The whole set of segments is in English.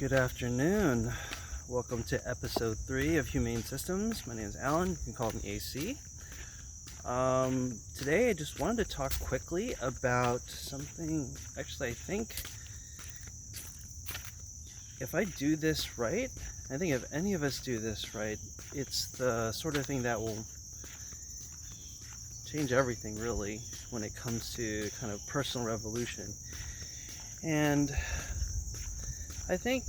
Good afternoon. Welcome to episode 3 of Humane Systems. My name is Alan. You can call me AC. Today I just wanted to talk quickly about something. Actually, I think if I do this right, I think if any of us do this right, it's the sort of thing that will change everything really when it comes to kind of personal revolution. And I think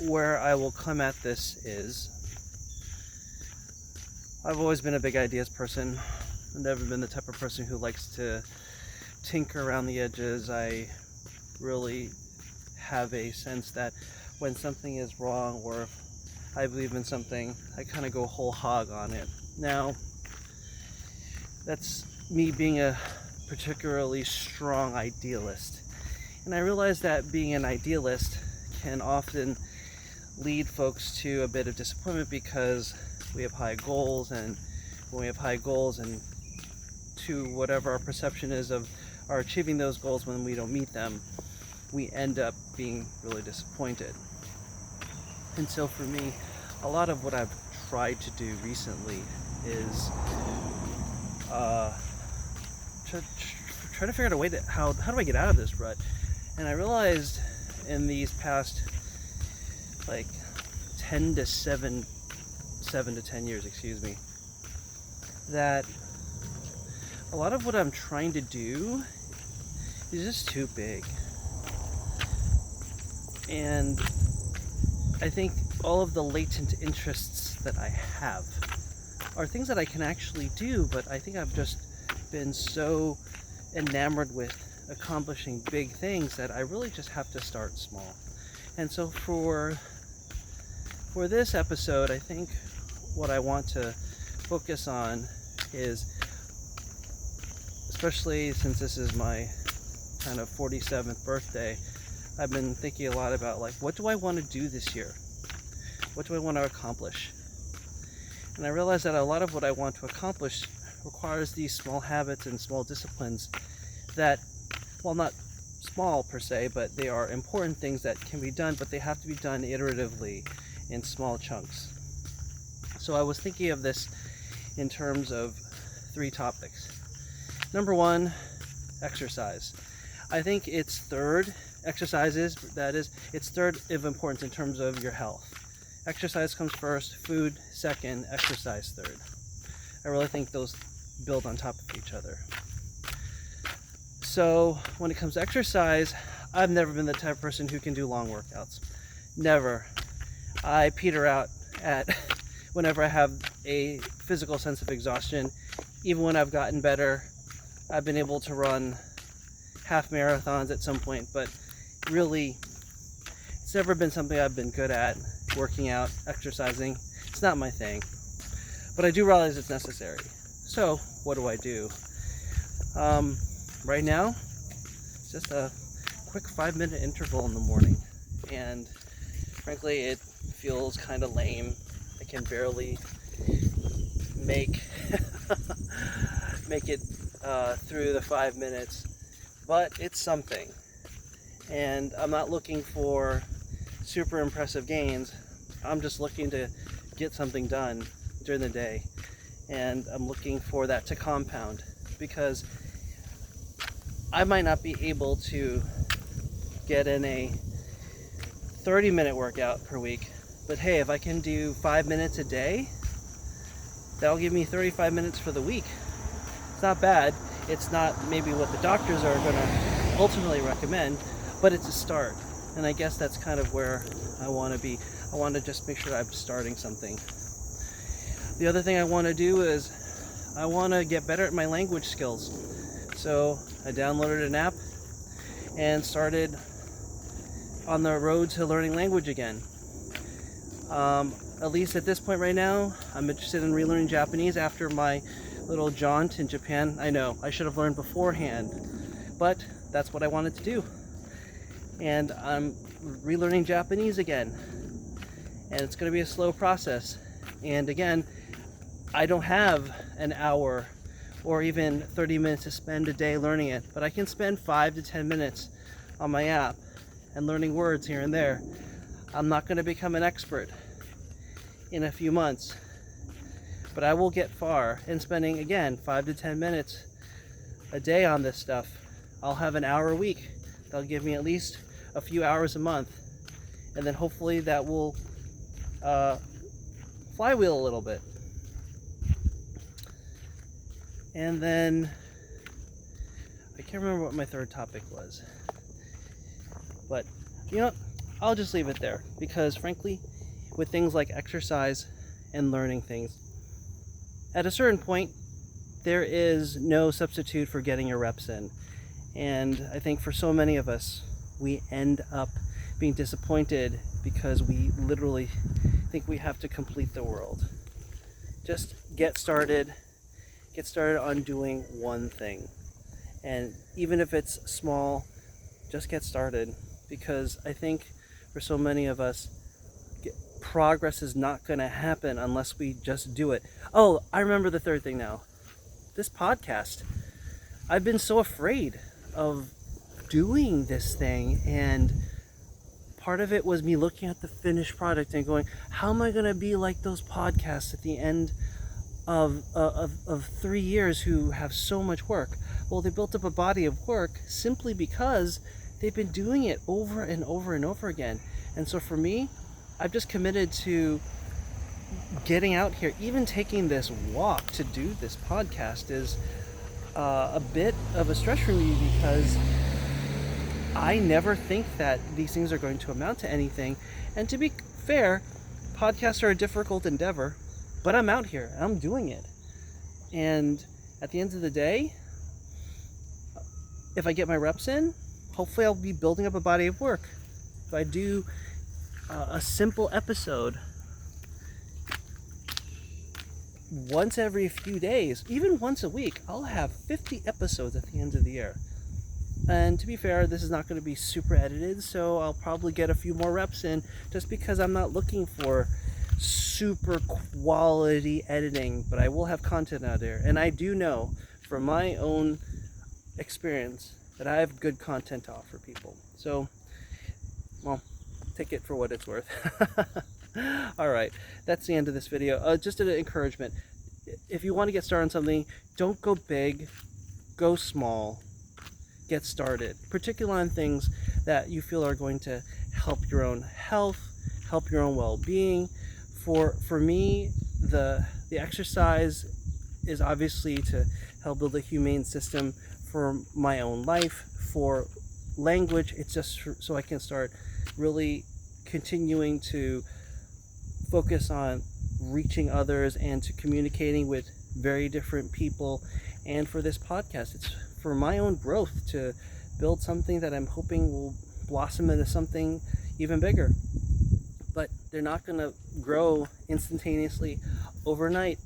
where I will come at this is, I've always been a big ideas person. I've never been the type of person who likes to tinker around the edges. I really have a sense that when something is wrong or if I believe in something, I kind of go whole hog on it. Now, that's me being a particularly strong idealist. And I realize that being an idealist can often lead folks to a bit of disappointment because we have high goals, and when we have high goals and to whatever our perception is of our achieving those goals, when we don't meet them, we end up being really disappointed. And so for me, a lot of what I've tried to do recently is try to figure out a way that how do I get out of this rut. And I realized in these past 7 to 10 years, that a lot of what I'm trying to do is just too big. And I think all of the latent interests that I have are things that I can actually do, but I think I've just been so enamored with accomplishing big things that I really just have to start small. And so for this episode, I think what I want to focus on is, especially since this is my kind of 47th birthday, I've been thinking a lot about what do I want to do this year? What do I want to accomplish? And I realize that a lot of what I want to accomplish requires these small habits and small disciplines that, well, not small per se, but they are important things that can be done, but they have to be done iteratively in small chunks. So I was thinking of this in terms of 3 topics. Number 1, exercise. I think it's third of importance in terms of your health. Exercise comes first, food second, exercise third. I really think those build on top of each other. So when it comes to exercise, I've never been the type of person who can do long workouts. Never. I peter out at whenever I have a physical sense of exhaustion. Even when I've gotten better, I've been able to run half marathons at some point, but really, it's never been something I've been good at. Working out, exercising, it's not my thing. But I do realize it's necessary. So what do? Right now, it's just a quick 5-minute interval in the morning, and frankly it feels kind of lame. I can barely make it through the 5 minutes, but it's something. And I'm not looking for super impressive gains. I'm just looking to get something done during the day, and I'm looking for that to compound, because I might not be able to get in a 30-minute workout per week, but hey, if I can do 5 minutes a day, that'll give me 35 minutes for the week. It's not bad. It's not maybe what the doctors are going to ultimately recommend, but it's a start. And I guess that's kind of where I want to be. I want to just make sure I'm starting something. The other thing I want to do is I want to get better at my language skills. So I downloaded an app and started on the road to learning language again. At least at this point right now, I'm interested in relearning Japanese after my little jaunt in Japan. I know, I should have learned beforehand, but that's what I wanted to do. And I'm relearning Japanese again. And it's going to be a slow process. And again, I don't have an hour or even 30 minutes to spend a day learning it, but I can spend 5 to 10 minutes on my app and learning words here and there. I'm not going to become an expert in a few months, but I will get far. And spending, again, 5 to 10 minutes a day on this stuff, I'll have an hour a week. That'll give me at least a few hours a month, and then hopefully that will flywheel a little bit. And then I can't remember what my third topic was, but you know, I'll just leave it there, because frankly, with things like exercise and learning things, at a certain point there is no substitute for getting your reps in. And I think for so many of us, we end up being disappointed because we literally think we have to complete the world. Just get started on doing one thing. And even if it's small, just get started, because I think for so many of us, progress is not going to happen unless we just do it. Oh, I remember the third thing now. This podcast. I've been so afraid of doing this thing, and part of it was me looking at the finished product and going, how am I going to be like those podcasts at the end of 3 years who have so much work? Well, they built up a body of work simply because they've been doing it over and over and over again. And so for me, I've just committed to getting out here. Even taking this walk to do this podcast is a bit of a stretch for me, because I never think that these things are going to amount to anything. And to be fair, podcasts are a difficult endeavor, but I'm out here and I'm doing it. And at the end of the day, if I get my reps in, hopefully I'll be building up a body of work. If I do a simple episode once every few days, even once a week, I'll have 50 episodes at the end of the year. And to be fair, this is not going to be super edited, so I'll probably get a few more reps in, just because I'm not looking for super quality editing, but I will have content out there. And I do know from my own experience that I have good content to offer people. So, well, take it for what it's worth. All right, that's the end of this video. Just an encouragement. If you want to get started on something, don't go big, go small. Get started, particularly on things that you feel are going to help your own health, help your own well-being. For me, the exercise is obviously to help build a humane system for my own life. For language, it's just so I can start really continuing to focus on reaching others and to communicating with very different people. And for this podcast, it's for my own growth, to build something that I'm hoping will blossom into something even bigger. But they're not going to grow instantaneously overnight.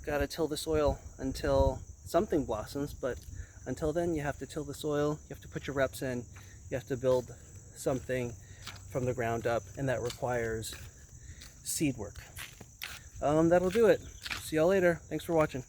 Got to till the soil until something blossoms, but until then you have to till the soil, you have to put your reps in, you have to build something from the ground up, and that requires seed work. That'll do it. See y'all later. Thanks for watching.